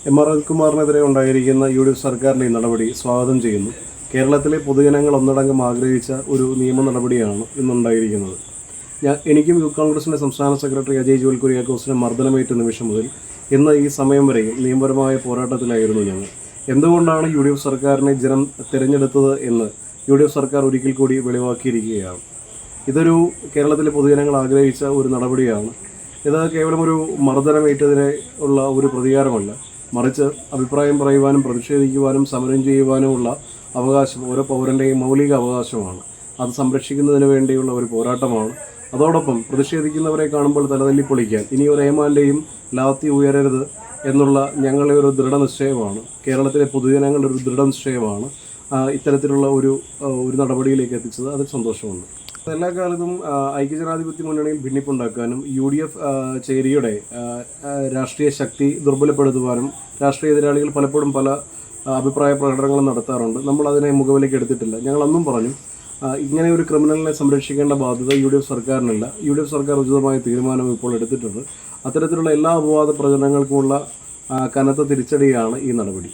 എം.ആർ. അനിൽകുമാറിനെതിരെ ഉണ്ടായിരിക്കുന്ന യു.ഡി.എഫ് സർക്കാരിൻ്റെ ഈ നടപടി സ്വാഗതം ചെയ്യുന്നു. കേരളത്തിലെ പൊതുജനങ്ങൾ ഒന്നടങ്കം ആഗ്രഹിച്ച ഒരു നിയമ നടപടിയാണ് ഇന്നുണ്ടായിരിക്കുന്നത്. എനിക്കും യൂത്ത് കോൺഗ്രസിൻ്റെ സംസ്ഥാന സെക്രട്ടറി അജയ് ജോൽ കുര്യാക്കോസിന് മർദ്ദനമേറ്റ നിമിഷം മുതൽ ഇന്ന് ഈ സമയം വരെയും നിയമപരമായ പോരാട്ടത്തിലായിരുന്നു ഞങ്ങൾ. എന്തുകൊണ്ടാണ് യു.ഡി.എഫ് സർക്കാരിനെ ജനം തിരഞ്ഞെടുത്തത് എന്ന് യു.ഡി.എഫ് സർക്കാർ ഒരിക്കൽ കൂടി വെളിവാക്കിയിരിക്കുകയാണ്. ഇതൊരു കേരളത്തിലെ പൊതുജനങ്ങൾ ആഗ്രഹിച്ച ഒരു നടപടിയാണ്. ഇത് കേവലം ഒരു മർദ്ദനമേറ്റതിനെ ഉള്ള ഒരു പ്രതികാരമല്ല, മറിച്ച് അഭിപ്രായം പറയുവാനും പ്രതിഷേധിക്കുവാനും സമരം ചെയ്യുവാനുമുള്ള അവകാശം ഓരോ പൗരൻ്റെയും മൗലിക അവകാശമാണ്. അത് സംരക്ഷിക്കുന്നതിന് വേണ്ടിയുള്ള ഒരു പോരാട്ടമാണ്. അതോടൊപ്പം പ്രതിഷേധിക്കുന്നവരെ കാണുമ്പോൾ തലതല്ലിപ്പൊളിക്കാൻ ഇനി ഒരു ഏമാൻ്റെയും ലാത്തി ഉയരരുത് എന്നുള്ള ഞങ്ങളുടെ ഒരു ദൃഢനിശ്ചയമാണ്, കേരളത്തിലെ പൊതുജനങ്ങളുടെ ഒരു ദൃഢനിശ്ചയമാണ് ഇത്തരത്തിലുള്ള ഒരു നടപടിയിലേക്ക് എത്തിച്ചത്. അതിൽ സന്തോഷമുണ്ട്. എല്ലാ കാലത്തും ഐക്യജനാധിപത്യ മുന്നണിയിൽ ഭിന്നിപ്പുണ്ടാക്കാനും യു.ഡി.എഫ് ചേരിയുടെ രാഷ്ട്രീയ ശക്തി ദുർബലപ്പെടുത്തുവാനും രാഷ്ട്രീയ എതിരാളികൾ പലപ്പോഴും പല അഭിപ്രായ പ്രകടനങ്ങളും നടത്താറുണ്ട്. നമ്മൾ അതിനെ മുഖവിലേക്ക് എടുത്തിട്ടില്ല. ഞങ്ങൾ അന്നും പറഞ്ഞു, ഇങ്ങനെ ഒരു ക്രിമിനലിനെ സംരക്ഷിക്കേണ്ട ബാധ്യത യു.ഡി.എഫ് സർക്കാരിനില്ല. യു.ഡി.എഫ് സർക്കാർ ഉചിതമായ തീരുമാനം ഇപ്പോൾ എടുത്തിട്ടുണ്ട്. അത്തരത്തിലുള്ള എല്ലാ അപവാദ പ്രചരണങ്ങൾക്കുമുള്ള കനത്ത തിരിച്ചടിയാണ് ഈ നടപടി.